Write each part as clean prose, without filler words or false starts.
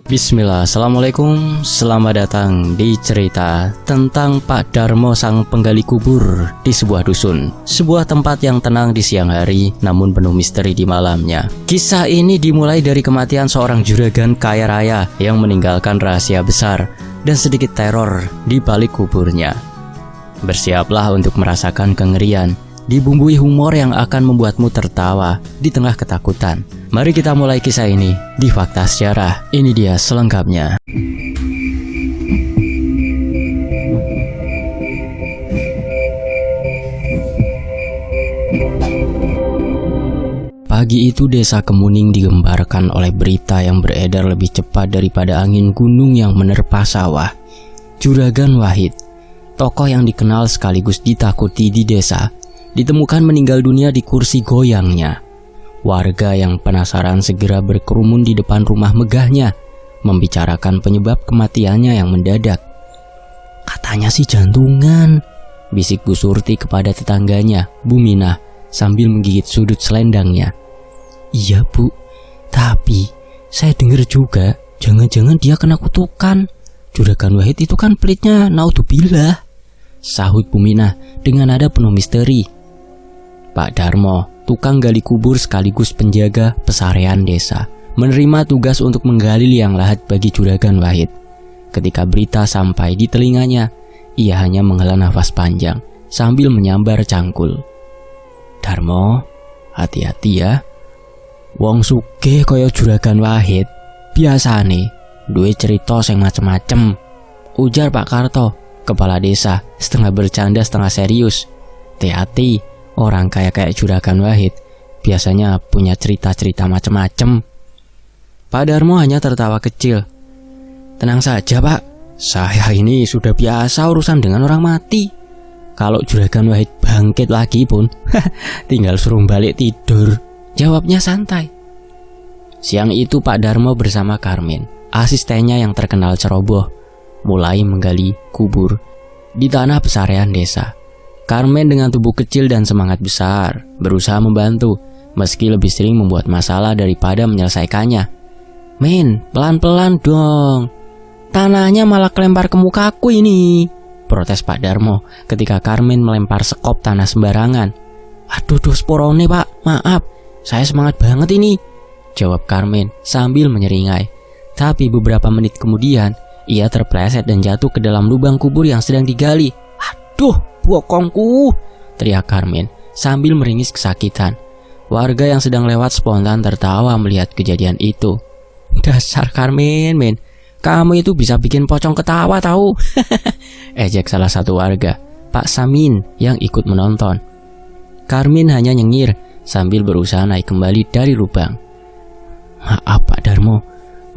Bismillah, Assalamualaikum, selamat datang di cerita tentang Pak Darmo sang penggali kubur di sebuah dusun. Sebuah tempat yang tenang di siang hari, namun penuh misteri di malamnya. Kisah ini dimulai dari kematian seorang juragan kaya raya yang meninggalkan rahasia besar dan sedikit teror di balik kuburnya. Bersiaplah untuk merasakan kengerian, dibumbui humor yang akan membuatmu tertawa di tengah ketakutan. Mari kita mulai kisah ini di Fakta Sejarah. Ini dia selengkapnya. Pagi itu desa Kemuning digembarkan oleh berita yang beredar lebih cepat daripada angin gunung yang menerpa sawah. Juragan Wahid, tokoh yang dikenal sekaligus ditakuti di desa, ditemukan meninggal dunia di kursi goyangnya. Warga yang penasaran segera berkerumun di depan rumah megahnya, membicarakan penyebab kematiannya yang mendadak. Katanya sih jantungan, bisik Bu Surti kepada tetangganya, Bu Minah, sambil menggigit sudut selendangnya. Iya Bu, tapi saya dengar juga jangan-jangan dia kena kutukan. Juragan Wahid itu kan pelitnya, naudzubillah, sahut Bu Minah dengan nada penuh misteri. Pak Darmo, tukang gali kubur sekaligus penjaga pesarean desa, menerima tugas untuk menggali liang lahat bagi Juragan Wahid. Ketika berita sampai di telinganya, ia hanya menghela nafas panjang sambil menyambar cangkul. Darmo, hati-hati ya. Wong sugih kaya Juragan Wahid biasane duwe cerita sing macem-macem, ujar Pak Karto, kepala desa, setengah bercanda setengah serius. Hati-hati, orang kaya kayak Juragan Wahid biasanya punya cerita-cerita macem-macem. Pak Darmo hanya tertawa kecil. Tenang saja Pak, saya ini sudah biasa urusan dengan orang mati. Kalau Juragan Wahid bangkit lagi pun tinggal suruh balik tidur, jawabnya santai. Siang itu Pak Darmo bersama Karmin, asistennya yang terkenal ceroboh, mulai menggali kubur di tanah pesarean desa. Karmen dengan tubuh kecil dan semangat besar berusaha membantu, meski lebih sering membuat masalah daripada menyelesaikannya. Men, pelan-pelan dong, tanahnya malah kelempar ke mukaku ini, protes Pak Darmo ketika Karmen melempar sekop tanah sembarangan. Aduh sporone Pak, maaf, saya semangat banget ini, jawab Karmen sambil menyeringai. Tapi beberapa menit kemudian ia terpleset dan jatuh ke dalam lubang kubur yang sedang digali. Aduh, bokongku, teriak Karmen sambil meringis kesakitan. Warga yang sedang lewat spontan tertawa melihat kejadian itu. Dasar Karmen, men, kamu itu bisa bikin pocong ketawa tahu. Ejek salah satu warga, Pak Samin, yang ikut menonton. Karmen hanya nyengir sambil berusaha naik kembali dari lubang. Maaf Pak Darmo,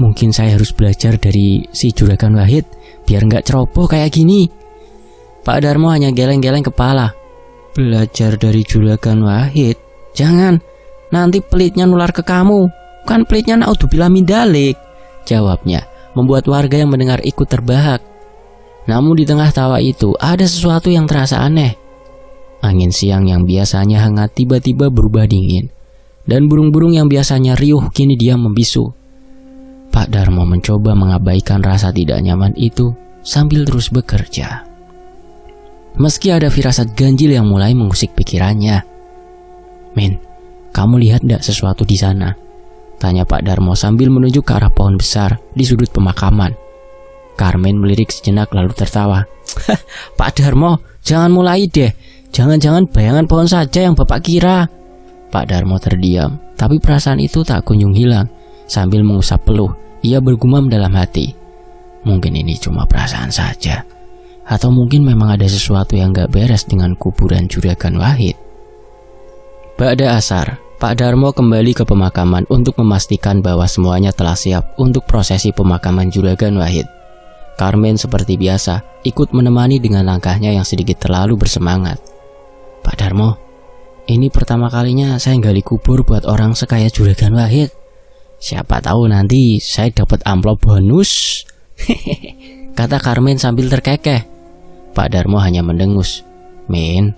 mungkin saya harus belajar dari si Juragan Wahid biar nggak ceroboh kayak gini. Pak Darmo hanya geleng-geleng kepala. Belajar dari Juragan Wahid? Jangan, nanti pelitnya nular ke kamu. Kan pelitnya naudzubillah min dzalik, jawabnya, membuat warga yang mendengar ikut terbahak. Namun di tengah tawa itu ada sesuatu yang terasa aneh. Angin siang yang biasanya hangat tiba-tiba berubah dingin, dan burung-burung yang biasanya riuh kini diam membisu. Pak Darmo mencoba mengabaikan rasa tidak nyaman itu sambil terus bekerja. Meski ada firasat ganjil yang mulai mengusik pikirannya. Men, kamu lihat gak sesuatu di sana? Tanya Pak Darmo sambil menunjuk ke arah pohon besar di sudut pemakaman. Karmen melirik sejenak lalu tertawa. Pak Darmo, jangan mulai deh. Jangan-jangan bayangan pohon saja yang Bapak kira. Pak Darmo terdiam, tapi perasaan itu tak kunjung hilang. Sambil mengusap peluh, ia bergumam dalam hati. Mungkin ini cuma perasaan saja. Atau mungkin memang ada sesuatu yang gak beres dengan kuburan Juragan Wahid. Ba'da asar, Pak Darmo kembali ke pemakaman untuk memastikan bahwa semuanya telah siap untuk prosesi pemakaman Juragan Wahid. Karmen seperti biasa ikut menemani dengan langkahnya yang sedikit terlalu bersemangat. Pak Darmo, ini pertama kalinya saya gali kubur buat orang sekaya Juragan Wahid. Siapa tahu nanti saya dapat amplop bonus. Kata Karmen sambil terkekeh. Pak Darmo hanya mendengus. Men,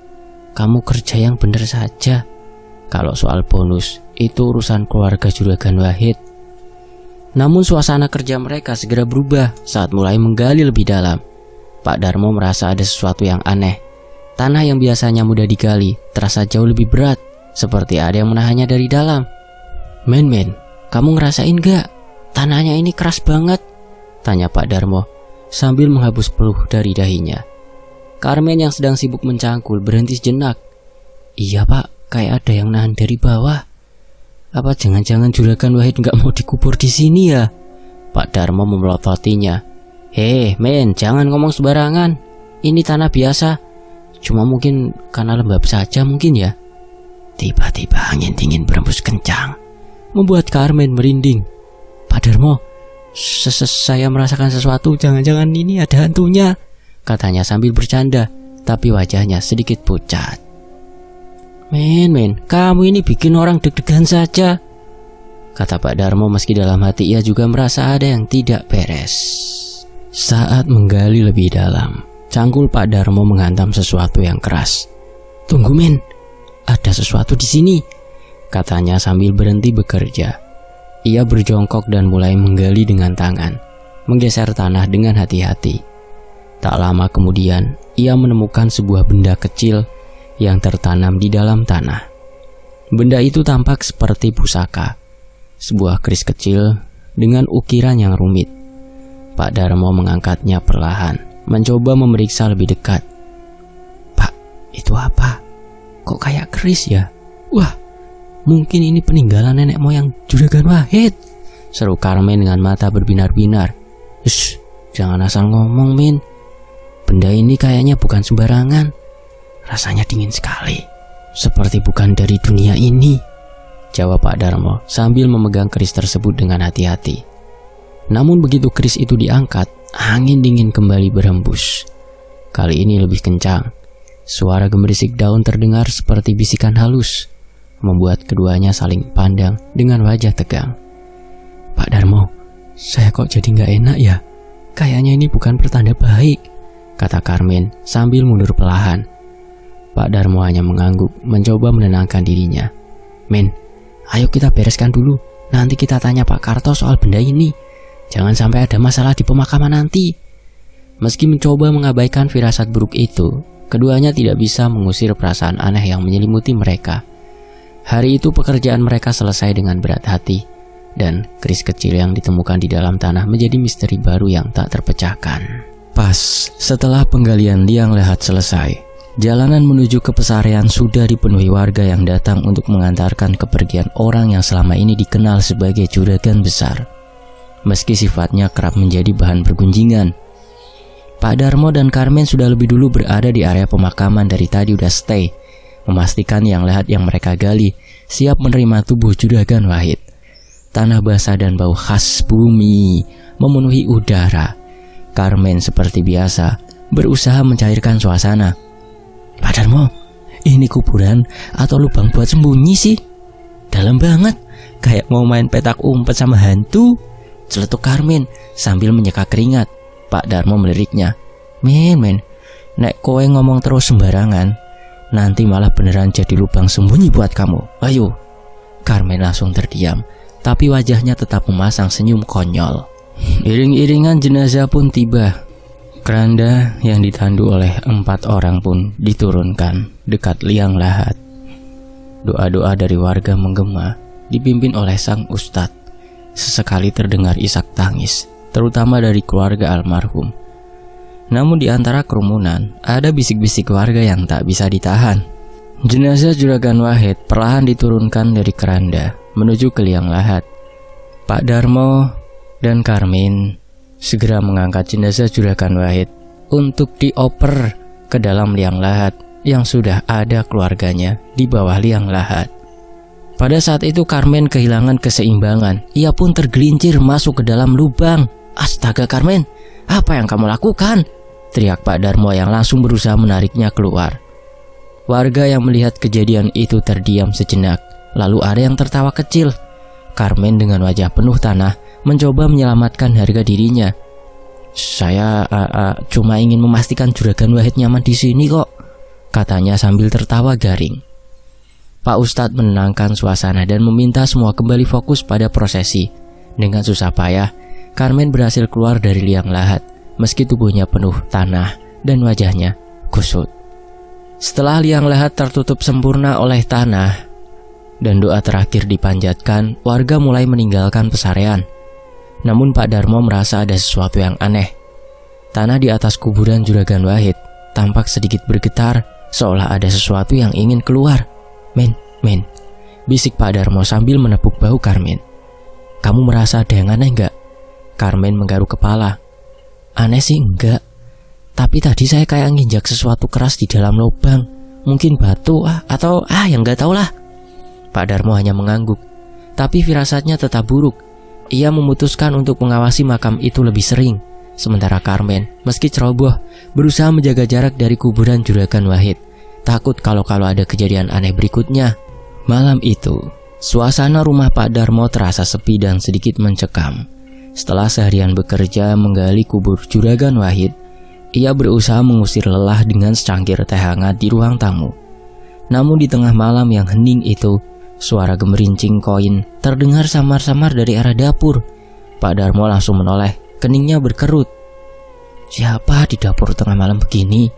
kamu kerja yang benar saja. Kalau soal bonus, itu urusan keluarga Juragan Wahid. Namun suasana kerja mereka segera berubah saat mulai menggali lebih dalam. Pak Darmo merasa ada sesuatu yang aneh. Tanah yang biasanya mudah digali terasa jauh lebih berat, seperti ada yang menahannya dari dalam. Men, kamu ngerasain gak? Tanahnya ini keras banget, tanya Pak Darmo sambil menghapus peluh dari dahinya. Carmen yang sedang sibuk mencangkul berhenti sejenak. Iya pak, kayak ada yang nahan dari bawah. Apa jangan-jangan Juragan Wahid gak mau dikubur di sini ya? Pak Darmo memelototinya. Hei men, jangan ngomong sembarangan. Ini tanah biasa. Cuma mungkin karena lembab saja mungkin ya. Tiba-tiba angin dingin berembus kencang, membuat Carmen merinding. Pak Darmo, saya merasakan sesuatu. Jangan-jangan ini ada hantunya, katanya sambil bercanda, tapi wajahnya sedikit pucat. Men, kamu ini bikin orang deg-degan saja, kata Pak Darmo meski dalam hati ia juga merasa ada yang tidak beres. Saat menggali lebih dalam, cangkul Pak Darmo menghantam sesuatu yang keras. Tunggu men, ada sesuatu di sini, katanya sambil berhenti bekerja. Ia berjongkok dan mulai menggali dengan tangan, menggeser tanah dengan hati-hati. Tak lama kemudian, ia menemukan sebuah benda kecil yang tertanam di dalam tanah. Benda itu tampak seperti pusaka, sebuah keris kecil dengan ukiran yang rumit. Pak Darmo mengangkatnya perlahan, mencoba memeriksa lebih dekat. Pak, itu apa? Kok kayak keris ya? Wah, mungkin ini peninggalan nenek moyang Juragan Wahid, seru Carmen dengan mata berbinar-binar. Shh, jangan asal ngomong Min. Benda ini kayaknya bukan sembarangan. Rasanya dingin sekali, seperti bukan dari dunia ini, jawab Pak Darmo sambil memegang keris tersebut dengan hati-hati. Namun begitu keris itu diangkat, angin dingin kembali berhembus. Kali ini lebih kencang. Suara gemerisik daun terdengar seperti bisikan halus, membuat keduanya saling pandang dengan wajah tegang. Pak Darmo, saya kok jadi gak enak ya? Kayaknya ini bukan pertanda baik, kata Carmen sambil mundur perlahan. Pak Darmo hanya mengangguk, mencoba menenangkan dirinya. Men, ayo kita bereskan dulu. Nanti kita tanya Pak Karto soal benda ini. Jangan sampai ada masalah di pemakaman nanti. Meski mencoba mengabaikan firasat buruk itu, keduanya tidak bisa mengusir perasaan aneh yang menyelimuti mereka. Hari itu pekerjaan mereka selesai dengan berat hati, dan keris kecil yang ditemukan di dalam tanah menjadi misteri baru yang tak terpecahkan. Pas setelah penggalian liang lahat selesai, jalanan menuju ke pesarian sudah dipenuhi warga yang datang untuk mengantarkan kepergian orang yang selama ini dikenal sebagai juragan besar. Meski sifatnya kerap menjadi bahan pergunjingan, Pak Darmo dan Carmen sudah lebih dulu berada di area pemakaman dari tadi udah stay, memastikan yang lahat yang mereka gali siap menerima tubuh Juragan Wahid. Tanah basah dan bau khas bumi memenuhi udara. Carmen seperti biasa berusaha mencairkan suasana. Pak Darmo, ini kuburan atau lubang buat sembunyi sih? Dalam banget, kayak mau main petak umpet sama hantu, celetuk Carmen sambil menyeka keringat. Pak Darmo meliriknya. Men, nek kowe ngomong terus sembarangan, nanti malah beneran jadi lubang sembunyi buat kamu. Ayo. Carmen langsung terdiam, tapi wajahnya tetap memasang senyum konyol. Iring-iringan jenazah pun tiba. Keranda yang ditandu oleh 4 orang pun diturunkan dekat liang lahat. Doa-doa dari warga menggema, dipimpin oleh sang ustadz. Sesekali terdengar isak tangis, terutama dari keluarga almarhum. Namun di antara kerumunan, ada bisik-bisik warga yang tak bisa ditahan. Jenazah Juragan Wahid perlahan diturunkan dari keranda menuju ke liang lahat. Pak Darmo dan Carmen segera mengangkat jenazah Juragan Wahid untuk dioper ke dalam liang lahat yang sudah ada keluarganya di bawah liang lahat. Pada saat itu Carmen kehilangan keseimbangan. Ia pun tergelincir masuk ke dalam lubang. Astaga Carmen, apa yang kamu lakukan? Teriak Pak Darmo yang langsung berusaha menariknya keluar. Warga yang melihat kejadian itu terdiam sejenak. Lalu ada yang tertawa kecil. Carmen dengan wajah penuh tanah mencoba menyelamatkan harga dirinya. Saya cuma ingin memastikan Juragan Wahid nyaman di sini kok, katanya sambil tertawa garing. Pak Ustadz menenangkan suasana dan meminta semua kembali fokus pada prosesi. Dengan susah payah, Carmen berhasil keluar dari liang lahat meski tubuhnya penuh tanah dan wajahnya kusut. Setelah liang lahat tertutup sempurna oleh tanah dan doa terakhir dipanjatkan, warga mulai meninggalkan pesarean. Namun Pak Darmo merasa ada sesuatu yang aneh. Tanah di atas kuburan Juragan Wahid tampak sedikit bergetar, seolah ada sesuatu yang ingin keluar. Men, bisik Pak Darmo sambil menepuk bahu Carmen. Kamu merasa ada yang aneh enggak? Carmen menggaruk kepala. Aneh sih enggak, tapi tadi saya kayak nginjak sesuatu keras di dalam lubang. Mungkin batu atau yang enggak tahulah. Pak Darmo hanya mengangguk, tapi firasatnya tetap buruk. Ia memutuskan untuk mengawasi makam itu lebih sering. Sementara Carmen, meski ceroboh, berusaha menjaga jarak dari kuburan Juragan Wahid. Takut kalau ada kejadian aneh berikutnya. Malam itu, suasana rumah Pak Darmo terasa sepi dan sedikit mencekam. Setelah seharian bekerja menggali kubur Juragan Wahid, ia berusaha mengusir lelah dengan secangkir teh hangat di ruang tamu. Namun di tengah malam yang hening itu, suara gemerincing koin terdengar samar-samar dari arah dapur. Pak Darmo langsung menoleh, keningnya berkerut. Siapa di dapur tengah malam begini?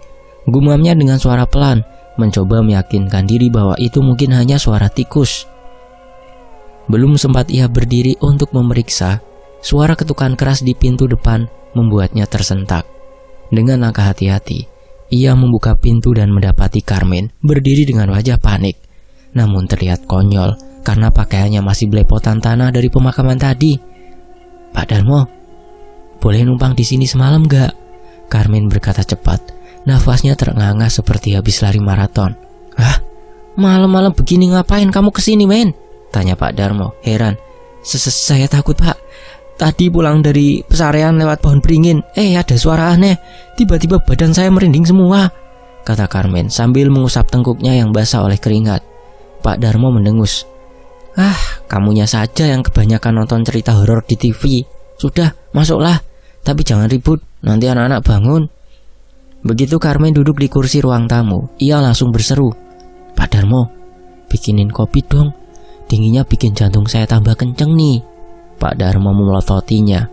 Gumamnya dengan suara pelan, mencoba meyakinkan diri bahwa itu mungkin hanya suara tikus. Belum sempat ia berdiri untuk memeriksa, suara ketukan keras di pintu depan membuatnya tersentak. Dengan langkah hati-hati, ia membuka pintu dan mendapati Carmen berdiri dengan wajah panik. Namun terlihat konyol karena pakaiannya masih belepotan tanah dari pemakaman tadi. Pak Darmo, boleh numpang di sini semalam gak? Carmen berkata cepat, nafasnya terengah-engah seperti habis lari maraton. Malam-malam begini ngapain kamu kesini, men? Tanya Pak Darmo, heran. Saya takut, Pak. Tadi pulang dari pesarean lewat pohon beringin, ada suara aneh. Tiba-tiba badan saya merinding semua, kata Carmen sambil mengusap tengkuknya yang basah oleh keringat. Pak Darmo mendengus. Kamunya saja yang kebanyakan nonton cerita horor di TV. Sudah, masuklah. Tapi jangan ribut, nanti anak-anak bangun. Begitu Carmen duduk di kursi ruang tamu, ia langsung berseru. Pak Darmo, bikinin kopi dong. Dinginnya bikin jantung saya tambah kenceng nih. Pak Darmo memelototinya.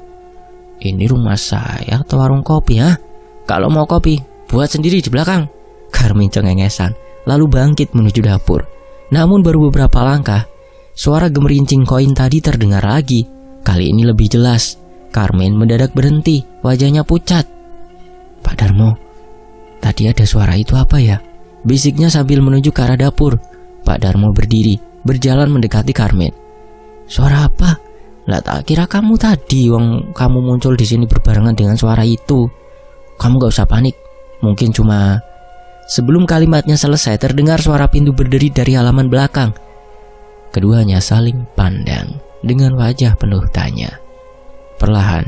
Ini rumah saya atau warung kopi ya? Kalau mau kopi, buat sendiri di belakang. Carmen cengengesan, lalu bangkit menuju dapur. Namun baru beberapa langkah, suara gemerincing koin tadi terdengar lagi. Kali ini lebih jelas. Carmen mendadak berhenti, wajahnya pucat. Pak Darmo, tadi ada suara itu apa ya? Bisiknya sambil menuju ke arah dapur. Pak Darmo berdiri, berjalan mendekati Carmen. Suara apa? Lah tak kira kamu tadi, kamu muncul di sini berbarengan dengan suara itu. Kamu gak usah panik, mungkin cuma... Sebelum kalimatnya selesai, terdengar suara pintu berderi dari halaman belakang. Keduanya saling pandang dengan wajah penuh tanya. Perlahan,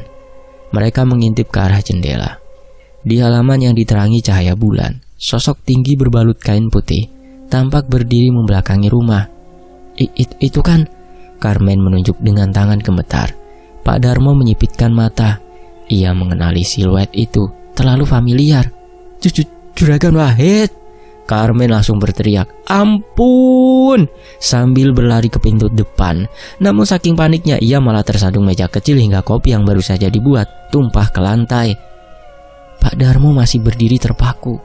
mereka mengintip ke arah jendela. Di halaman yang diterangi cahaya bulan, sosok tinggi berbalut kain putih tampak berdiri membelakangi rumah. Itu kan? Carmen menunjuk dengan tangan gemetar. Pak Darmo menyipitkan mata. Ia mengenali siluet itu, terlalu familiar. Juragan Wahid! Carmen langsung berteriak, ampun! Sambil berlari ke pintu depan. Namun saking paniknya, ia malah tersandung meja kecil hingga kopi yang baru saja dibuat tumpah ke lantai. Pak Darmo masih berdiri terpaku,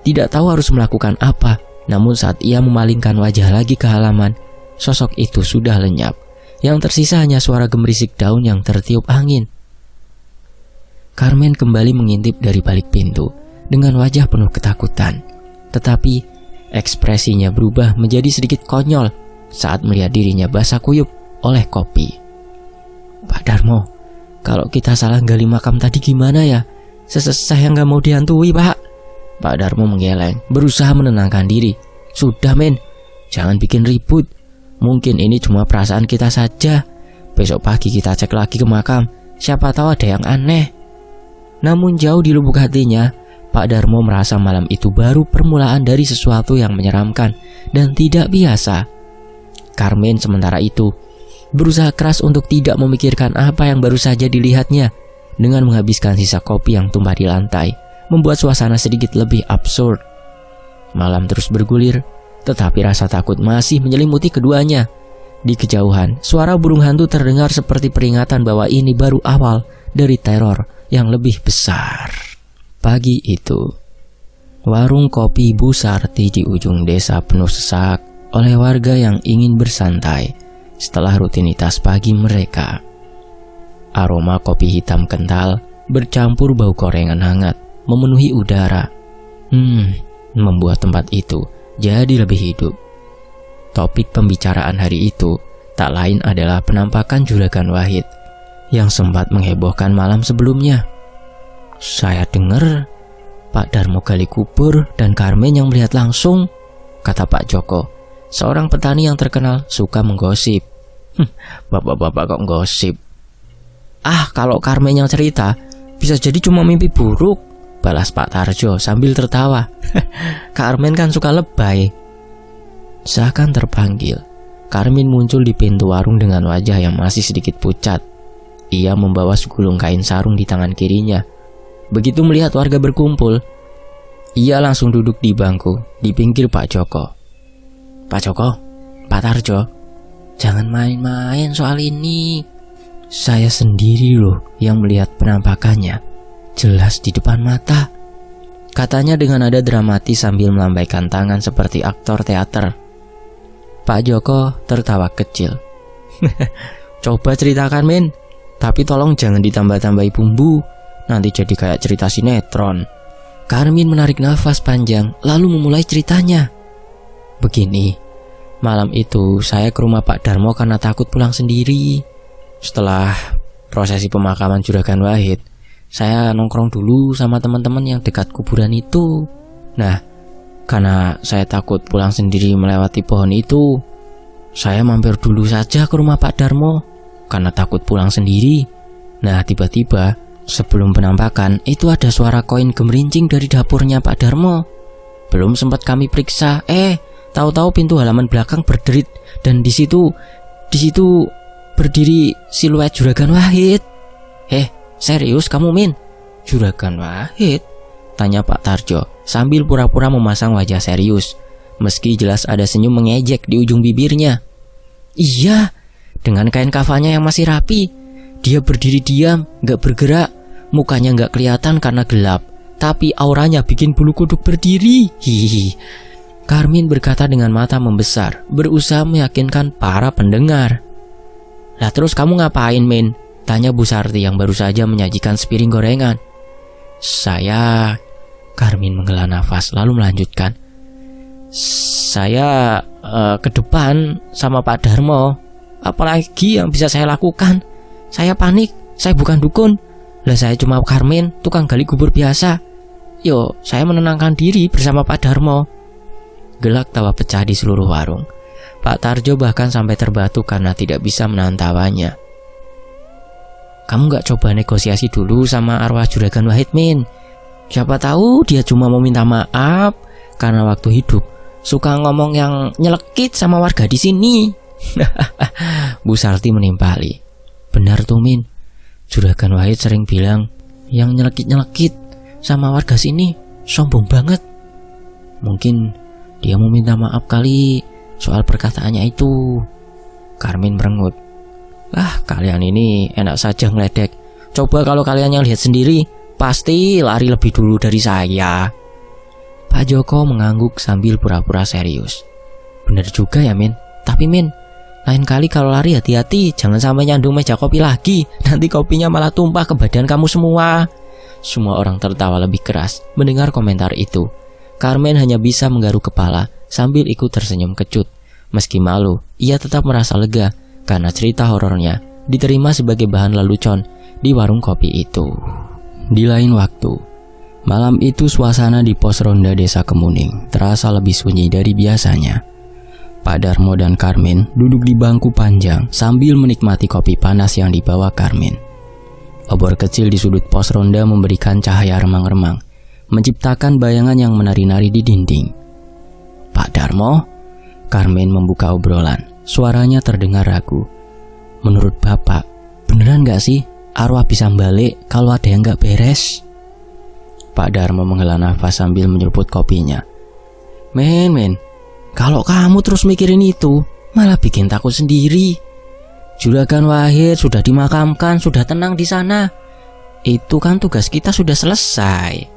tidak tahu harus melakukan apa. Namun saat ia memalingkan wajah lagi ke halaman, sosok itu sudah lenyap. Yang tersisa hanya suara gemerisik daun yang tertiup angin. Carmen kembali mengintip dari balik pintu dengan wajah penuh ketakutan. Tetapi ekspresinya berubah menjadi sedikit konyol saat melihat dirinya basah kuyup oleh kopi. Pak Darmo, kalau kita salah gali makam tadi gimana ya? Saya nggak mau dihantui, Pak. Pak Darmo menggeleng, berusaha menenangkan diri. Sudah, men, jangan bikin ribut. Mungkin ini cuma perasaan kita saja. Besok pagi kita cek lagi ke makam, siapa tahu ada yang aneh. Namun jauh di lubuk hatinya, Pak Darmo merasa malam itu baru permulaan dari sesuatu yang menyeramkan dan tidak biasa. Carmen sementara itu berusaha keras untuk tidak memikirkan apa yang baru saja dilihatnya. Dengan menghabiskan sisa kopi yang tumpah di lantai, membuat suasana sedikit lebih absurd. Malam terus bergulir, tetapi rasa takut masih menyelimuti keduanya. Di kejauhan, suara burung hantu terdengar seperti peringatan bahwa ini baru awal dari teror yang lebih besar. Pagi itu, warung kopi Bu Sarti di ujung desa penuh sesak oleh warga yang ingin bersantai setelah rutinitas pagi mereka. Aroma kopi hitam kental bercampur bau gorengan hangat memenuhi udara. Membuat tempat itu jadi lebih hidup. Topik pembicaraan hari itu tak lain adalah penampakan Juragan Wahid yang sempat menghebohkan malam sebelumnya. Saya dengar Pak Darmo gali kubur dan Karmen yang melihat langsung, kata Pak Joko, seorang petani yang terkenal suka menggosip. Bapak-bapak kok gosip? Kalau Karmen yang cerita, bisa jadi cuma mimpi buruk, balas Pak Tarjo sambil tertawa. Karmen kan suka lebay. Seakan terpanggil, Karmen muncul di pintu warung dengan wajah yang masih sedikit pucat. Ia membawa segulung kain sarung di tangan kirinya. Begitu melihat warga berkumpul, ia langsung duduk di bangku di pinggir Pak Joko. Pak Joko, Pak Tarjo, jangan main-main soal ini. Saya sendiri loh yang melihat penampakannya, jelas di depan mata, katanya dengan nada dramatis sambil melambaikan tangan seperti aktor teater. Pak Joko tertawa kecil. Coba ceritakan, Min. Tapi tolong jangan ditambah-tambahi bumbu, nanti jadi kayak cerita sinetron. Karmin menarik nafas panjang lalu memulai ceritanya. Begini, malam itu saya ke rumah Pak Darmo karena takut pulang sendiri. Setelah prosesi pemakaman Juragan Wahid, saya nongkrong dulu sama teman-teman yang dekat kuburan itu. Nah, karena saya takut pulang sendiri melewati pohon itu, saya mampir dulu saja ke rumah Pak Darmo karena takut pulang sendiri. Nah, tiba-tiba sebelum penampakan itu ada suara koin gemerincing dari dapurnya Pak Darmo. Belum sempat kami periksa, tahu-tahu pintu halaman belakang berderit dan di situ berdiri siluet Juragan Wahid. Serius kamu, Min? Juragan Wahid? Tanya Pak Tarjo sambil pura-pura memasang wajah serius, meski jelas ada senyum mengejek di ujung bibirnya. Iya, dengan kain kafannya yang masih rapi. Dia berdiri diam, gak bergerak. Mukanya gak kelihatan karena gelap, tapi auranya bikin bulu kuduk berdiri. Hihi. Karmin berkata dengan mata membesar, berusaha meyakinkan para pendengar. Lah terus kamu ngapain, Min? Tanya Bu Sarti yang baru saja menyajikan sepiring gorengan. Saya... Karmin menghela nafas lalu melanjutkan. Saya ke depan sama Pak Darmo. Apalagi yang bisa saya lakukan? Saya panik, saya bukan dukun. Lah saya cuma Karmin, tukang gali kubur biasa. Yo, saya menenangkan diri bersama Pak Darmo. Gelak tawa pecah di seluruh warung. Pak Tarjo bahkan sampai terbatuk karena tidak bisa menahan tawanya. Kamu gak coba negosiasi dulu sama arwah Juragan Wahid, Min? Siapa tahu dia cuma mau minta maaf karena waktu hidup suka ngomong yang nyelekit sama warga di sini. Bu Sarti menimpali. Benar tuh, Min. Juragan Wahid sering bilang yang nyelekit-nyelekit sama warga sini sombong banget. Mungkin dia mau minta maaf kali soal perkataannya itu. Karmin merengut. Kalian ini enak saja ngeledek. Coba kalau kalian yang lihat sendiri, pasti lari lebih dulu dari saya. Pak Joko mengangguk sambil pura-pura serius. Bener juga ya, Min. Tapi, Min, lain kali kalau lari hati-hati, jangan sampai nyandung meja kopi lagi. Nanti kopinya malah tumpah ke badan kamu semua. Semua orang tertawa lebih keras mendengar komentar itu. Karmen hanya bisa menggaruk kepala sambil ikut tersenyum kecut. Meski malu, ia tetap merasa lega karena cerita horornya diterima sebagai bahan lelucon di warung kopi itu. Di lain waktu, malam itu suasana di pos ronda desa Kemuning terasa lebih sunyi dari biasanya. Pak Darmo dan Karmin duduk di bangku panjang sambil menikmati kopi panas yang dibawa Karmin. Obor kecil di sudut pos ronda memberikan cahaya remang-remang, menciptakan bayangan yang menari-nari di dinding. Pak Darmo, Karmin membuka obrolan. Suaranya terdengar ragu. Menurut Bapak, beneran gak sih arwah bisa balik kalau ada yang gak beres? Pak Darmo menghela nafas sambil menyeruput kopinya. Men, kalau kamu terus mikirin itu, malah bikin takut sendiri. Juragan Wahid sudah dimakamkan, sudah tenang di sana. Itu kan tugas kita sudah selesai.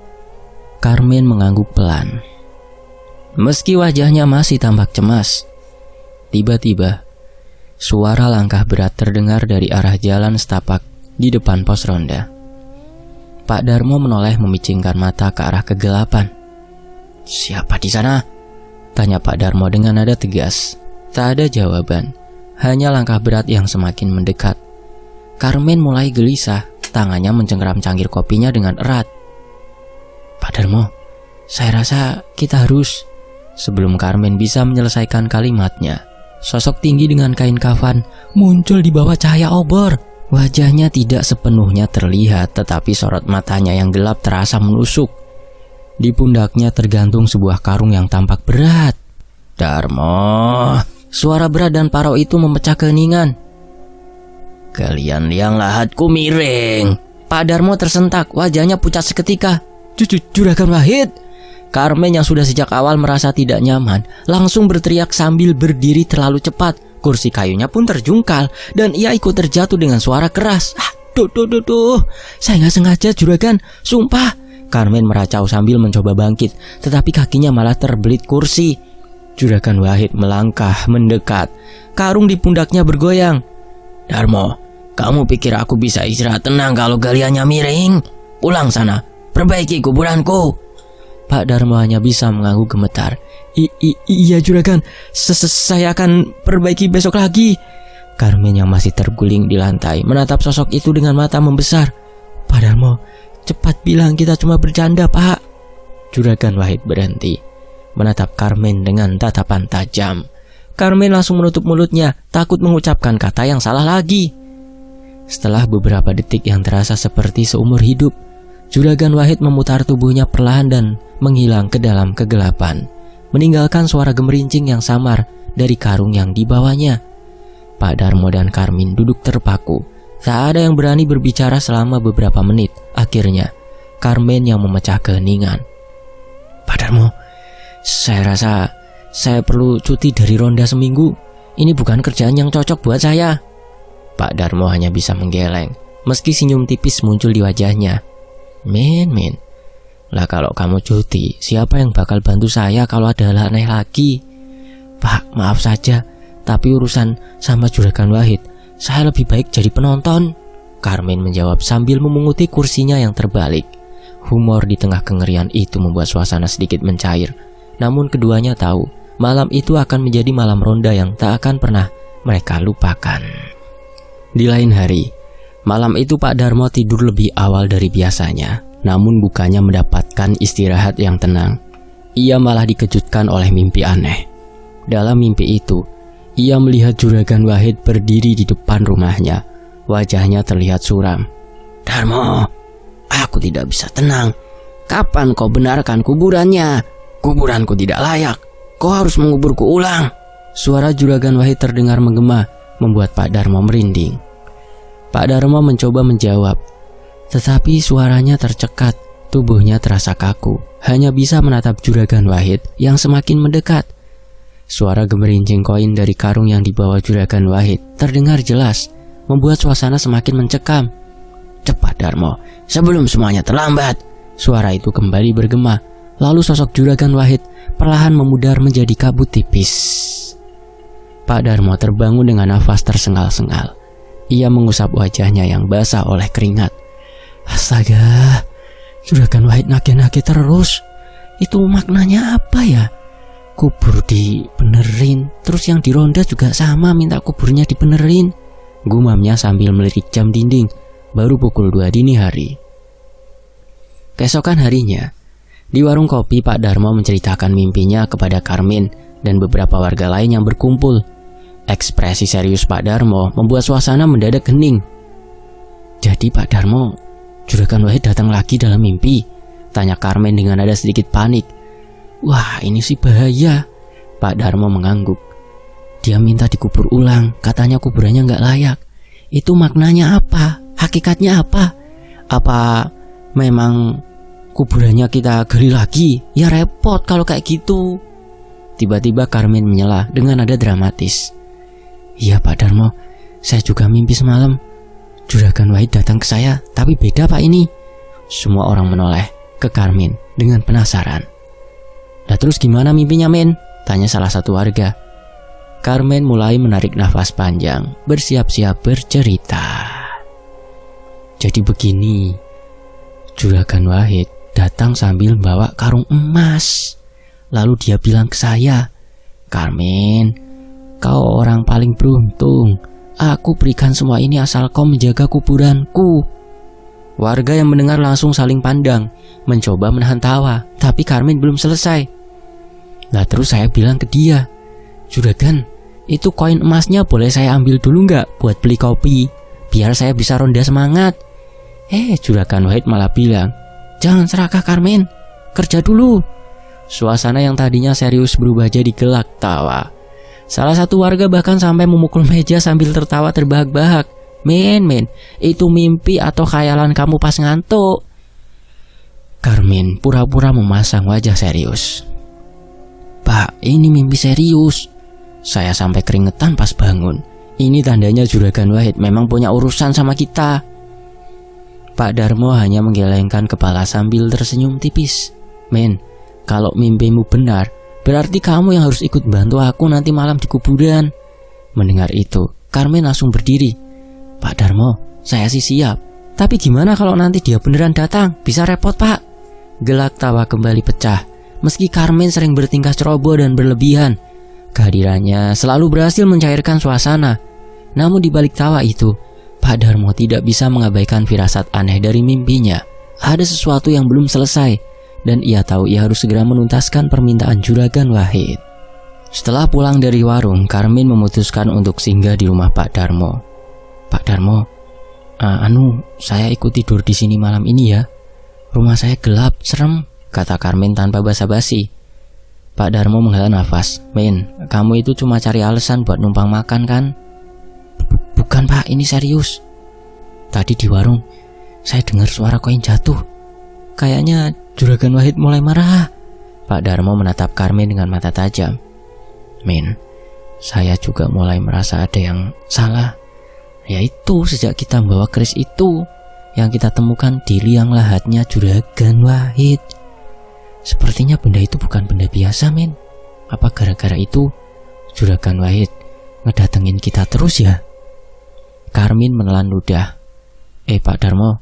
Karmen mengangguk pelan. Meski wajahnya masih tampak cemas. Tiba-tiba, suara langkah berat terdengar dari arah jalan setapak di depan pos ronda. Pak Darmo menoleh memicingkan mata ke arah kegelapan. "Siapa di sana?" tanya Pak Darmo dengan nada tegas. Tak ada jawaban, hanya langkah berat yang semakin mendekat. Karmen mulai gelisah, tangannya mencengkeram cangkir kopinya dengan erat. "Pak Darmo, saya rasa kita harus..." Sebelum Karmen bisa menyelesaikan kalimatnya, sosok tinggi dengan kain kafan muncul di bawah cahaya obor. Wajahnya tidak sepenuhnya terlihat, tetapi sorot matanya yang gelap terasa menusuk. Di pundaknya tergantung sebuah karung yang tampak berat. "Darmo!" Suara berat dan parau itu memecah keheningan. "Kalian liang lahatku miring." Pak Darmo tersentak, wajahnya pucat seketika. Juragan Wahid!" Karmen yang sudah sejak awal merasa tidak nyaman langsung berteriak sambil berdiri terlalu cepat. Kursi kayunya pun terjungkal dan ia ikut terjatuh dengan suara keras. Duh, saya nggak sengaja juragan, sumpah." Karmen meracau sambil mencoba bangkit, tetapi kakinya malah terbelit kursi. Juragan Wahid melangkah mendekat. Karung di pundaknya bergoyang. "Darmo, kamu pikir aku bisa istirahat tenang kalau galiannya miring? Pulang sana, perbaiki kuburanku." Pak Darmo hanya bisa mengangguk gemetar. Iya juragan, saya akan perbaiki besok lagi." Karmen yang masih terguling di lantai menatap sosok itu dengan mata membesar. "Pak Darmo, cepat bilang kita cuma bercanda, Pak." Juragan Wahid berhenti, menatap Karmen dengan tatapan tajam. Karmen langsung menutup mulutnya, takut mengucapkan kata yang salah lagi. Setelah beberapa detik yang terasa seperti seumur hidup, Juragan Wahid memutar tubuhnya perlahan dan menghilang ke dalam kegelapan, meninggalkan suara gemerincing yang samar dari karung yang dibawanya. Pak Darmo dan Karmin duduk terpaku. Tak ada yang berani berbicara selama beberapa menit. Akhirnya, Karmen yang memecah keheningan. "Pak Darmo, saya rasa saya perlu cuti dari ronda seminggu. Ini bukan kerjaan yang cocok buat saya." Pak Darmo hanya bisa menggeleng, meski senyum tipis muncul di wajahnya. Min, lah kalau kamu cuti, siapa yang bakal bantu saya kalau ada hal aneh lagi?" "Pak, maaf saja, tapi urusan sama Juragan Wahid, saya lebih baik jadi penonton." Karmen menjawab sambil memunguti kursinya yang terbalik. Humor di tengah kengerian itu membuat suasana sedikit mencair. Namun keduanya tahu, malam itu akan menjadi malam ronda yang tak akan pernah mereka lupakan. Di lain hari, malam itu Pak Darmo tidur lebih awal dari biasanya. Namun bukannya mendapatkan istirahat yang tenang, ia malah dikejutkan oleh mimpi aneh. Dalam mimpi itu, ia melihat Juragan Wahid berdiri di depan rumahnya. Wajahnya terlihat suram. "Darmo, aku tidak bisa tenang. Kapan kau benarkan kuburannya? Kuburanku tidak layak. Kau harus menguburku ulang." Suara Juragan Wahid terdengar menggema, membuat Pak Darmo merinding. Pak Darmo mencoba menjawab, tetapi suaranya tercekat, tubuhnya terasa kaku, hanya bisa menatap Juragan Wahid yang semakin mendekat. Suara gemerincing koin dari karung yang dibawa Juragan Wahid terdengar jelas, membuat suasana semakin mencekam. "Cepat Darmo, sebelum semuanya terlambat." Suara itu kembali bergema, lalu sosok Juragan Wahid perlahan memudar menjadi kabut tipis. Pak Darmo terbangun dengan nafas tersengal-sengal. Ia mengusap wajahnya yang basah oleh keringat. "Astaga, Juragan Wahid nagih-nagih terus. Itu maknanya apa ya? Kubur dibenerin, terus yang di ronda juga sama minta kuburnya dibenerin." Gumamnya sambil melirik jam dinding. Baru pukul 2 dini hari. Keesokan harinya, di warung kopi Pak Darmo menceritakan mimpinya kepada Karmin dan beberapa warga lain yang berkumpul. Ekspresi serius Pak Darmo membuat suasana mendadak hening. "Jadi Pak Darmo, Juragan Wahid datang lagi dalam mimpi?" tanya Karmen dengan nada sedikit panik. "Wah, ini sih bahaya." Pak Darmo mengangguk. "Dia minta dikubur ulang, katanya kuburannya nggak layak. Itu maknanya apa? Hakikatnya apa? Apa memang kuburannya kita gali lagi? Ya repot kalau kayak gitu." Tiba-tiba Karmen menyela dengan nada dramatis. Iya Pak Darmo, saya juga mimpi semalam. Juragan Wahid datang ke saya, tapi beda Pak ini. Semua orang menoleh ke Karmin dengan penasaran. Nah terus gimana mimpinya men? Tanya salah satu warga. Karmin mulai menarik nafas panjang, bersiap-siap bercerita. Jadi begini, Juragan Wahid datang sambil bawa karung emas. Lalu dia bilang ke saya, Karmin, kau orang paling beruntung. Aku berikan semua ini asal kau menjaga kuburanku. Warga yang mendengar langsung saling pandang, mencoba menahan tawa, tapi Karmin belum selesai. Nah terus saya bilang ke dia, Juragan, itu koin emasnya boleh saya ambil dulu nggak buat beli kopi, biar saya bisa ronda semangat. Juragan Wahid malah bilang, jangan serakah Karmin, kerja dulu. Suasana yang tadinya serius berubah jadi gelak tawa. Salah satu warga bahkan sampai memukul meja sambil tertawa terbahak-bahak. Men, itu mimpi atau khayalan kamu pas ngantuk? Karmin pura-pura memasang wajah serius. Pak, ini mimpi serius. Saya sampai keringetan pas bangun. Ini tandanya Juragan Wahid memang punya urusan sama kita. Pak Darmo hanya menggelengkan kepala sambil tersenyum tipis. Men, kalau mimpimu benar, berarti kamu yang harus ikut bantu aku nanti malam di kuburan. Mendengar itu, Karmin langsung berdiri. Pak Darmo, saya sih siap. Tapi gimana kalau nanti dia beneran datang? Bisa repot Pak. Gelak tawa kembali pecah. Meski Karmin sering bertingkah ceroboh dan berlebihan, kehadirannya selalu berhasil mencairkan suasana. Namun di balik tawa itu, Pak Darmo tidak bisa mengabaikan firasat aneh dari mimpinya. Ada sesuatu yang belum selesai, dan ia tahu ia harus segera menuntaskan permintaan Juragan Wahid. Setelah pulang dari warung, Karmin memutuskan untuk singgah di rumah Pak Darmo. Pak Darmo, saya ikut tidur di sini malam ini ya. Rumah saya gelap, serem, kata Karmin tanpa basa-basi. Pak Darmo menghela nafas. Men, kamu itu cuma cari alasan buat numpang makan kan? Bukan Pak, ini serius. Tadi di warung, saya dengar suara koin jatuh. Kayaknya Juragan Wahid mulai marah. Pak Darmo menatap Karmin dengan mata tajam. Min, saya juga mulai merasa ada yang salah. Yaitu sejak kita membawa keris itu, yang kita temukan di liang lahatnya Juragan Wahid. Sepertinya benda itu bukan benda biasa, Min. Apa gara-gara itu Juragan Wahid ngedatengin kita terus ya? Karmin menelan ludah. Pak Darmo,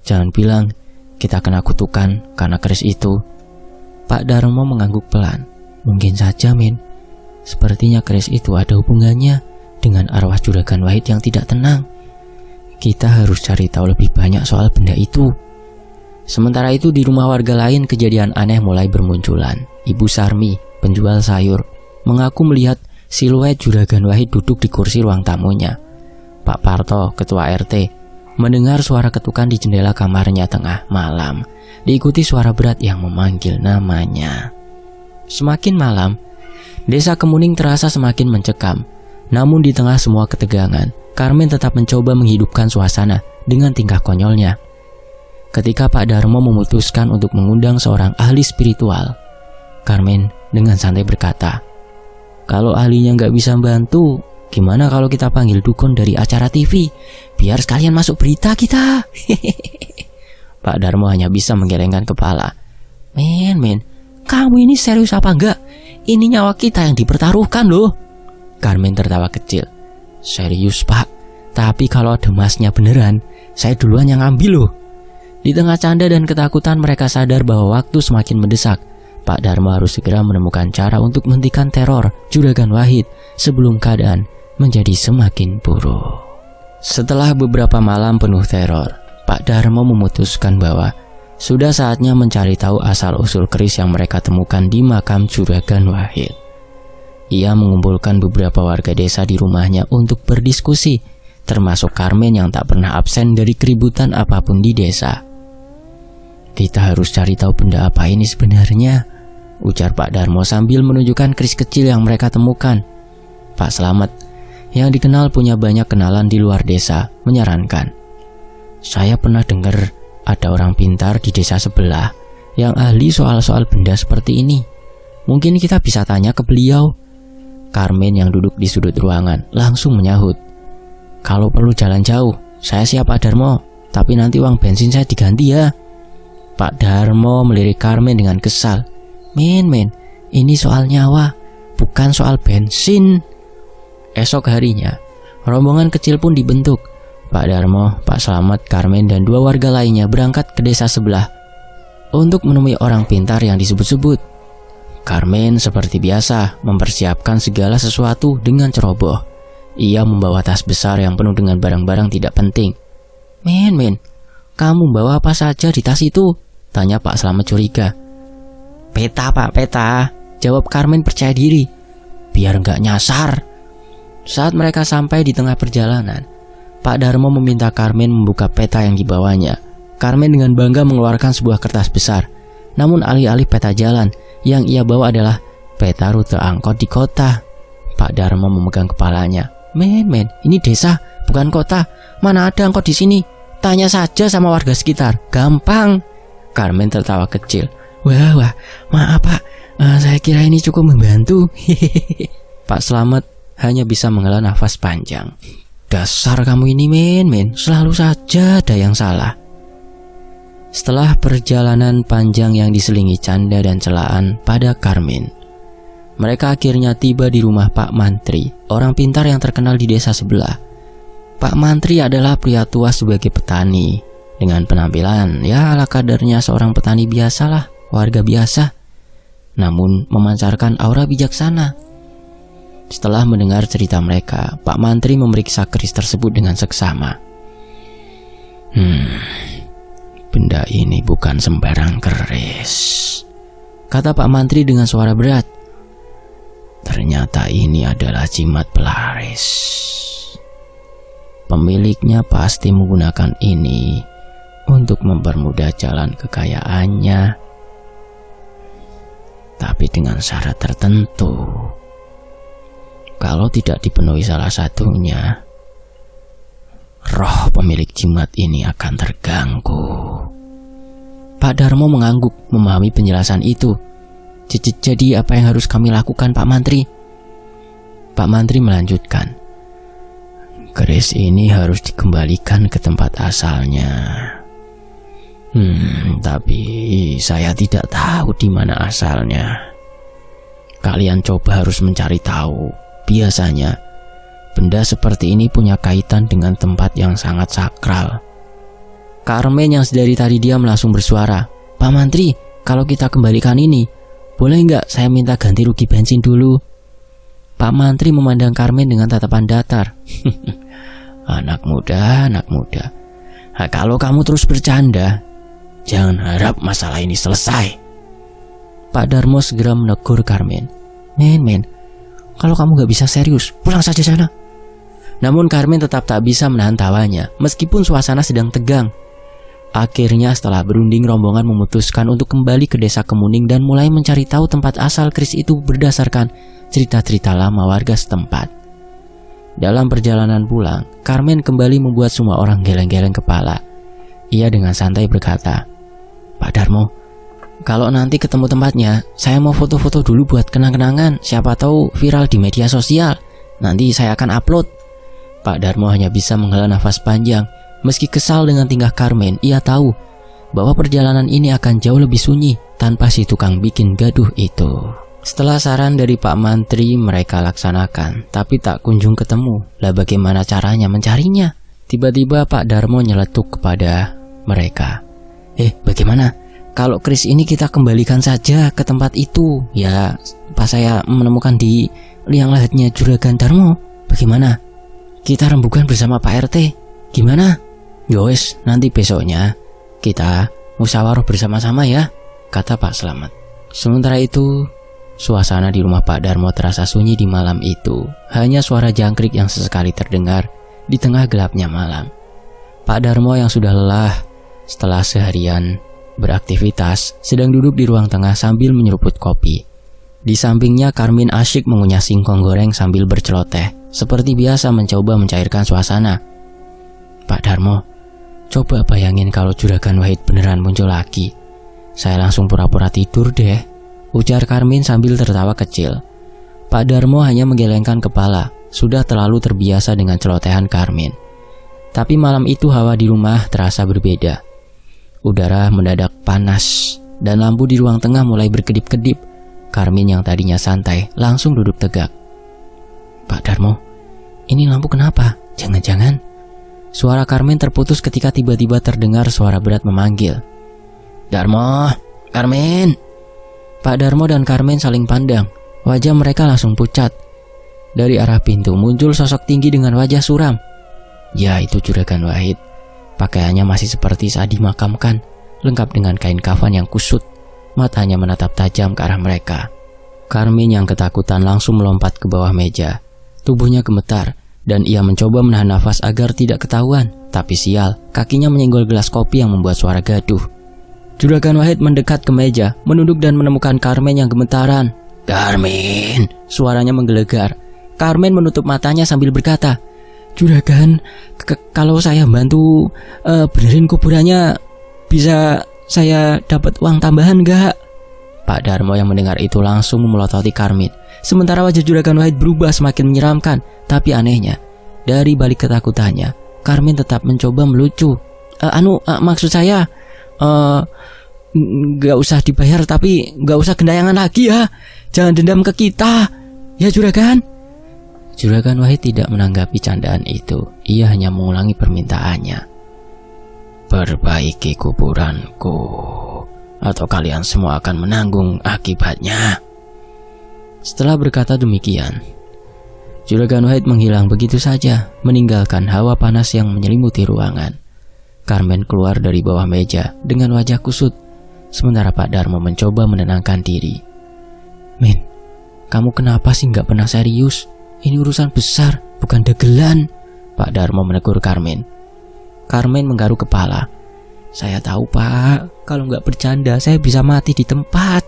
jangan bilang kita kena kutukan karena keris itu. Pak Darmo mengangguk pelan. Mungkin saja, Min. Sepertinya keris itu ada hubungannya dengan arwah Juragan Wahid yang tidak tenang. Kita harus cari tahu lebih banyak soal benda itu. Sementara itu di rumah warga lain kejadian aneh mulai bermunculan. Ibu Sarmi, penjual sayur, mengaku melihat siluet Juragan Wahid duduk di kursi ruang tamunya. Pak Parto, ketua RT, mendengar suara ketukan di jendela kamarnya tengah malam, diikuti suara berat yang memanggil namanya. Semakin malam, desa Kemuning terasa semakin mencekam. Namun di tengah semua ketegangan, Karmin tetap mencoba menghidupkan suasana dengan tingkah konyolnya. Ketika Pak Darmo memutuskan untuk mengundang seorang ahli spiritual, Karmin dengan santai berkata, kalau ahlinya nggak bisa bantu, gimana kalau kita panggil dukun dari acara TV, biar sekalian masuk berita kita. Pak Darmo hanya bisa menggelengkan kepala. Men, kamu ini serius apa enggak? Ini nyawa kita yang dipertaruhkan loh. Karmin tertawa kecil. Serius Pak, tapi kalau ada emasnya beneran, saya duluan yang ambil loh. Di tengah canda dan ketakutan mereka sadar bahwa waktu semakin mendesak. Pak Darmo harus segera menemukan cara untuk menghentikan teror Juragan Wahid sebelum keadaan menjadi semakin buruk. Setelah beberapa malam penuh teror, Pak Darmo memutuskan bahwa sudah saatnya mencari tahu asal-usul keris yang mereka temukan di makam Juragan Wahid. Ia mengumpulkan beberapa warga desa di rumahnya untuk berdiskusi, termasuk Karmin yang tak pernah absen dari keributan apapun di desa. Kita harus cari tahu benda apa ini sebenarnya, ujar Pak Darmo sambil menunjukkan keris kecil yang mereka temukan. Pak Slamet, yang dikenal punya banyak kenalan di luar desa, menyarankan. Saya pernah dengar ada orang pintar di desa sebelah yang ahli soal-soal benda seperti ini. Mungkin kita bisa tanya ke beliau. Carmen yang duduk di sudut ruangan langsung menyahut. "Kalau perlu jalan jauh, saya siap Pak Darmo. Tapi nanti uang bensin saya diganti ya." Pak Darmo melirik Carmen dengan kesal. Men, ini soal nyawa, bukan soal bensin." Esok harinya, rombongan kecil pun dibentuk. Pak Darmo, Pak Slamet, Carmen, dan 2 warga lainnya berangkat ke desa sebelah untuk menemui orang pintar yang disebut-sebut. Carmen seperti biasa mempersiapkan segala sesuatu dengan ceroboh. Ia membawa tas besar yang penuh dengan barang-barang tidak penting. Men, kamu bawa apa saja di tas itu?" tanya Pak Slamet curiga. "Peta Pak, peta," jawab Carmen percaya diri. "Biar nggak nyasar." Saat mereka sampai di tengah perjalanan, Pak Darmo meminta Carmen membuka peta yang dibawanya. Carmen dengan bangga mengeluarkan sebuah kertas besar. Namun alih-alih peta jalan, yang ia bawa adalah peta rute angkot di kota. Pak Darmo memegang kepalanya. Men, ini desa, bukan kota. Mana ada angkot di sini? Tanya saja sama warga sekitar, gampang." Carmen tertawa kecil. Wah, maaf Pak, saya kira ini cukup membantu." Pak Slamet hanya bisa menghela nafas panjang. "Dasar kamu ini men, selalu saja ada yang salah." Setelah perjalanan panjang yang diselingi canda dan celaan pada Carmen, mereka akhirnya tiba di rumah Pak Mantri, orang pintar yang terkenal di desa sebelah. Pak Mantri adalah pria tua sebagai petani, dengan penampilan ya ala kadarnya seorang petani biasalah, warga biasa, namun memancarkan aura bijaksana. Setelah mendengar cerita mereka, Pak Mantri memeriksa keris tersebut dengan seksama. Benda ini bukan sembarang keris," kata Pak Mantri dengan suara berat. "Ternyata ini adalah jimat pelaris. Pemiliknya pasti menggunakan ini untuk mempermudah jalan kekayaannya. Tapi dengan syarat tertentu. Kalau tidak dipenuhi salah satunya, roh pemilik jimat ini akan terganggu." Pak Darmo mengangguk memahami penjelasan itu. "Jadi apa yang harus kami lakukan Pak Mantri?" Pak Mantri melanjutkan. "Keris ini harus dikembalikan ke tempat asalnya. Tapi saya tidak tahu di mana asalnya. Kalian coba harus mencari tahu. Biasanya, benda seperti ini punya kaitan dengan tempat yang sangat sakral." Carmen yang sedari tadi diam langsung bersuara. "Pak Mantri, kalau kita kembalikan ini, boleh nggak saya minta ganti rugi bensin dulu?" Pak Mantri memandang Carmen dengan tatapan datar. Anak muda. Nah, kalau kamu terus bercanda, jangan harap masalah ini selesai." Pak Darmo segera menegur Carmen. Men, kalau kamu gak bisa serius, pulang saja sana." Namun Carmen tetap tak bisa menahan tawanya, meskipun suasana sedang tegang. Akhirnya setelah berunding, rombongan memutuskan untuk kembali ke desa Kemuning dan mulai mencari tahu tempat asal keris itu berdasarkan cerita-cerita lama warga setempat. Dalam perjalanan pulang, Carmen kembali membuat semua orang geleng-geleng kepala. Ia dengan santai berkata, "Pak Darmo, kalau nanti ketemu tempatnya, saya mau foto-foto dulu buat kenang-kenangan. Siapa tahu viral di media sosial. Nanti saya akan upload." Pak Darmo hanya bisa menghela nafas panjang. Meski kesal dengan tingkah Carmen, ia tahu bahwa perjalanan ini akan jauh lebih sunyi tanpa si tukang bikin gaduh itu. Setelah saran dari Pak Mantri mereka laksanakan, tapi tak kunjung ketemu. Lah bagaimana caranya mencarinya? Tiba-tiba Pak Darmo nyeletuk kepada mereka. Bagaimana? Kalau keris ini kita kembalikan saja ke tempat itu. Ya, pas saya menemukan di liang lahatnya Juragan Darmo. Bagaimana? Kita rembukan bersama Pak RT. Gimana? Yowes, nanti besoknya kita musyawarah bersama-sama ya, kata Pak Slamet. Sementara itu, suasana di rumah Pak Darmo terasa sunyi di malam itu. Hanya suara jangkrik yang sesekali terdengar di tengah gelapnya malam. Pak Darmo yang sudah lelah setelah seharian beraktivitas sedang duduk di ruang tengah sambil menyeruput kopi. Di sampingnya Carmen asyik mengunyah singkong goreng sambil berceloteh, seperti biasa mencoba mencairkan suasana. Pak Darmo, coba bayangin kalau Juragan Wahid beneran muncul lagi. Saya langsung pura-pura tidur deh, ujar Carmen sambil tertawa kecil. Pak Darmo hanya menggelengkan kepala, sudah terlalu terbiasa dengan celotehan Karmin. Tapi malam itu hawa di rumah terasa berbeda. Udara mendadak panas dan lampu di ruang tengah mulai berkedip-kedip. Karmin yang tadinya santai langsung duduk tegak. Pak Darmo, ini lampu kenapa? Jangan-jangan. Suara Karmin terputus ketika tiba-tiba terdengar suara berat memanggil. Darmo, Karmin. Pak Darmo dan Karmin saling pandang. Wajah mereka langsung pucat. Dari arah pintu muncul sosok tinggi dengan wajah suram. Ya, itu Juragan Wahid. Pakaiannya masih seperti saat dimakamkan, lengkap dengan kain kafan yang kusut. Matanya menatap tajam ke arah mereka. Karmin yang ketakutan langsung melompat ke bawah meja. Tubuhnya gemetar dan ia mencoba menahan nafas agar tidak ketahuan. Tapi sial, kakinya menyenggol gelas kopi yang membuat suara gaduh. Juragan Wahid mendekat ke meja, menunduk dan menemukan Karmin yang gemetaran. Karmin, suaranya menggelegar. Karmin menutup matanya sambil berkata, Juragan, kalau saya bantu benerin kuburannya, bisa saya dapat uang tambahan gak? Pak Darmo yang mendengar itu langsung memelototi Karmin. Sementara wajah Juragan Wahid berubah semakin menyeramkan. Tapi anehnya, dari balik ketakutannya, Karmin tetap mencoba melucu. Maksud saya, gak usah dibayar, tapi gak usah gendayangan lagi ya. Jangan dendam ke kita, ya Juragan. Juragan Wahid tidak menanggapi candaan itu. Ia hanya mengulangi permintaannya. Perbaiki kuburanku, atau kalian semua akan menanggung akibatnya. Setelah berkata demikian, Juragan Wahid menghilang begitu saja, meninggalkan hawa panas yang menyelimuti ruangan. Karmin keluar dari bawah meja dengan wajah kusut, sementara Pak Darmo mencoba menenangkan diri. Min, kamu kenapa sih gak pernah serius? Ini urusan besar, bukan dagelan. Pak Darmo menegur Karmin. Karmin menggaruk kepala. Saya tahu Pak, kalau gak bercanda saya bisa mati di tempat.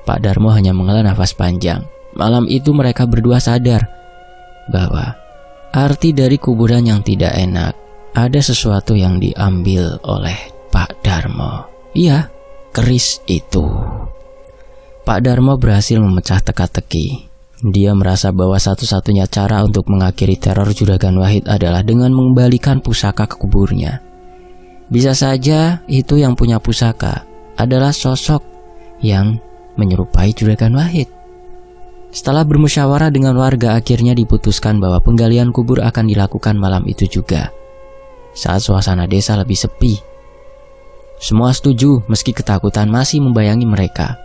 Pak Darmo hanya menghela nafas panjang. Malam itu mereka berdua sadar bahwa arti dari kuburan yang tidak enak, ada sesuatu yang diambil oleh Pak Darmo. Iya, keris itu. Pak Darmo berhasil memecah teka-teki. Dia merasa bahwa satu-satunya cara untuk mengakhiri teror Juragan Wahid adalah dengan mengembalikan pusaka ke kuburnya. Bisa saja itu yang punya pusaka adalah sosok yang menyerupai Juragan Wahid. Setelah bermusyawarah dengan warga, akhirnya diputuskan bahwa penggalian kubur akan dilakukan malam itu juga, saat suasana desa lebih sepi. Semua setuju meski ketakutan masih membayangi mereka.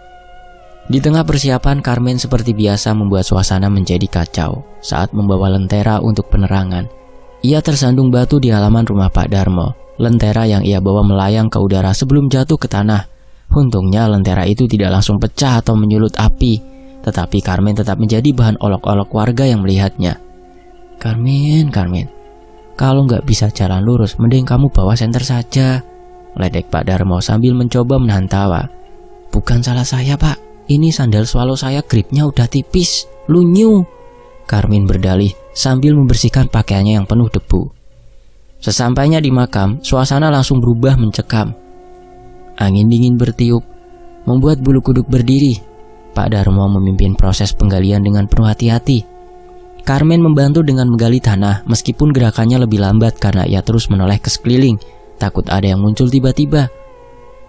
Di tengah persiapan, Karmin seperti biasa membuat suasana menjadi kacau. Saat membawa lentera untuk penerangan, ia tersandung batu di halaman rumah Pak Darmo. Lentera yang ia bawa melayang ke udara sebelum jatuh ke tanah. Untungnya lentera itu tidak langsung pecah atau menyulut api, tetapi Karmin tetap menjadi bahan olok-olok warga yang melihatnya. Karmin, kalau nggak bisa jalan lurus, mending kamu bawa senter saja, ledek Pak Darmo sambil mencoba menahan tawa. Bukan salah saya Pak, ini sandal swallow saya gripnya udah tipis, lunyu. Karmin berdalih sambil membersihkan pakaiannya yang penuh debu. Sesampainya di makam, suasana langsung berubah mencekam. Angin dingin bertiup, membuat bulu kuduk berdiri. Pak Darmo memimpin proses penggalian dengan penuh hati-hati. Karmin membantu dengan menggali tanah, meskipun gerakannya lebih lambat karena ia terus menoleh ke sekeliling, takut ada yang muncul tiba-tiba.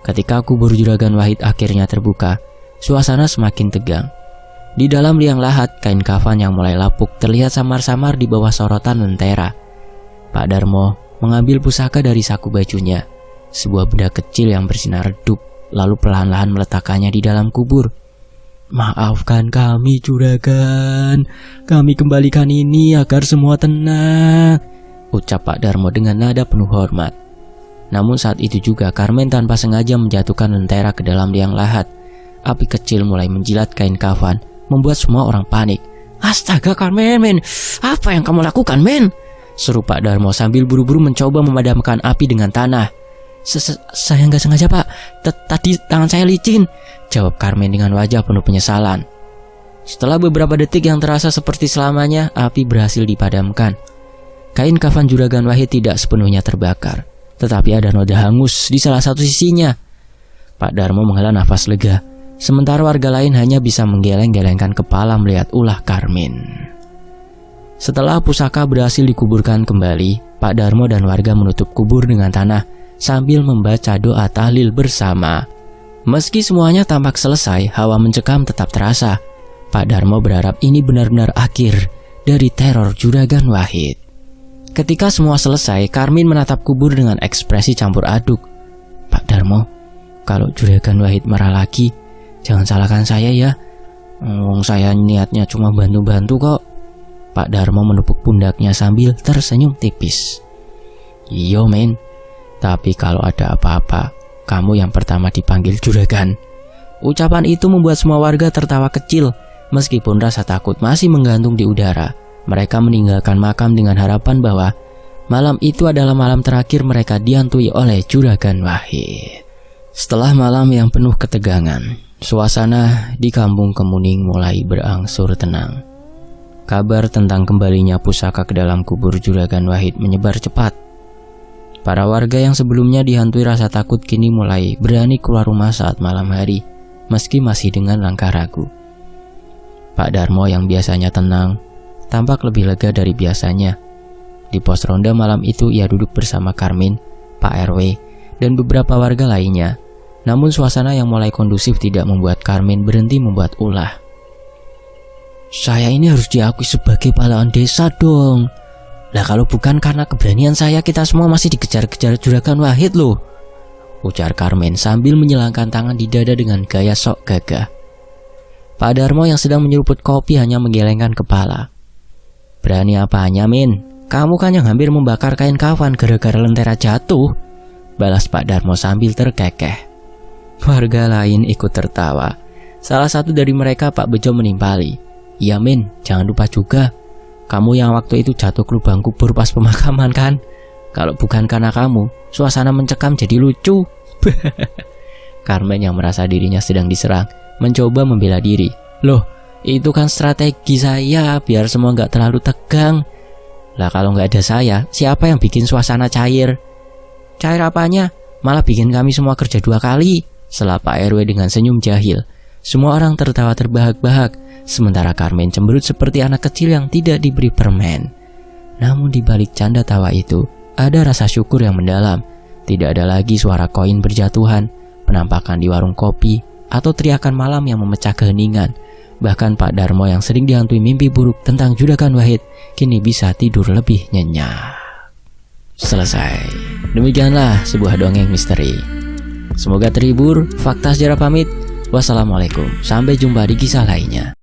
Ketika kubur Juragan Wahid akhirnya terbuka, suasana semakin tegang. Di dalam liang lahat, kain kafan yang mulai lapuk terlihat samar-samar di bawah sorotan lentera. Pak Darmo mengambil pusaka dari saku bajunya, sebuah benda kecil yang bersinar redup, lalu perlahan-lahan meletakkannya di dalam kubur. Maafkan kami Juragan, kami kembalikan ini agar semua tenang, ucap Pak Darmo dengan nada penuh hormat. Namun saat itu juga Karmin tanpa sengaja menjatuhkan lentera ke dalam liang lahat. Api kecil mulai menjilat kain kafan, membuat semua orang panik. Astaga Karmin, men, apa yang kamu lakukan, men? Seru Pak Darmo sambil buru-buru mencoba memadamkan api dengan tanah. Saya nggak sengaja Pak, tadi tangan saya licin, jawab Karmin dengan wajah penuh penyesalan. Setelah beberapa detik yang terasa seperti selamanya, api berhasil dipadamkan. Kain kafan Juragan Wahid tidak sepenuhnya terbakar, tetapi ada noda hangus di salah satu sisinya. Pak Darmo menghela nafas lega. Sementara warga lain hanya bisa menggeleng-gelengkan kepala melihat ulah Karmin. Setelah pusaka berhasil dikuburkan kembali, Pak Darmo dan warga menutup kubur dengan tanah sambil membaca doa tahlil bersama. Meski semuanya tampak selesai, hawa mencekam tetap terasa. Pak Darmo berharap ini benar-benar akhir dari teror Juragan Wahid. Ketika semua selesai, Karmin menatap kubur dengan ekspresi campur aduk. Pak Darmo, kalau Juragan Wahid marah lagi, jangan salahkan saya ya. Saya niatnya cuma bantu-bantu kok. Pak Darmo menepuk pundaknya sambil tersenyum tipis. Iyo men, tapi kalau ada apa-apa, kamu yang pertama dipanggil juragan. Ucapan itu membuat semua warga tertawa kecil. Meskipun rasa takut masih menggantung di udara, mereka meninggalkan makam dengan harapan bahwa malam itu adalah malam terakhir mereka dihantui oleh Juragan Wahid. Setelah malam yang penuh ketegangan, suasana di Kampung Kemuning mulai berangsur tenang. Kabar tentang kembalinya pusaka ke dalam kubur Juragan Wahid menyebar cepat. Para warga yang sebelumnya dihantui rasa takut kini mulai berani keluar rumah saat malam hari, meski masih dengan langkah ragu. Pak Darmo yang biasanya tenang, tampak lebih lega dari biasanya. Di pos ronda malam itu ia duduk bersama Karmin, Pak RW, dan beberapa warga lainnya. Namun suasana yang mulai kondusif tidak membuat Karmin berhenti membuat ulah. Saya ini harus diakui sebagai pahlawan desa dong. Lah kalau bukan karena keberanian saya, kita semua masih dikejar-kejar Juragan Wahid loh, ujar Karmin sambil menyilangkan tangan di dada dengan gaya sok gagah. Pak Darmo yang sedang menyeruput kopi hanya menggelengkan kepala. Berani apanya Min? Kamu kan yang hampir membakar kain kafan gara-gara lentera jatuh, balas Pak Darmo sambil terkekeh. Warga lain ikut tertawa. Salah satu dari mereka Pak Bejo menimpali. Iya Min, jangan lupa juga, kamu yang waktu itu jatuh ke lubang kubur pas pemakaman kan? Kalau bukan karena kamu, suasana mencekam jadi lucu. Karmen yang merasa dirinya sedang diserang mencoba membela diri. Loh, itu kan strategi saya biar semua gak terlalu tegang. Lah kalau gak ada saya, siapa yang bikin suasana cair? Cair apanya? Malah bikin kami semua kerja 2 kali, sela Pak RW dengan senyum jahil. Semua orang tertawa terbahak-bahak, sementara Karmen cemberut seperti anak kecil yang tidak diberi permen. Namun di balik canda tawa itu, ada rasa syukur yang mendalam. Tidak ada lagi suara koin berjatuhan, penampakan di warung kopi, atau teriakan malam yang memecah keheningan. Bahkan Pak Darmo yang sering dihantui mimpi buruk tentang Juragan Wahid, kini bisa tidur lebih nyenyak. Selesai. Demikianlah sebuah dongeng misteri. Semoga terhibur. Fakta Sejarah pamit. Wassalamualaikum. Sampai jumpa di kisah lainnya.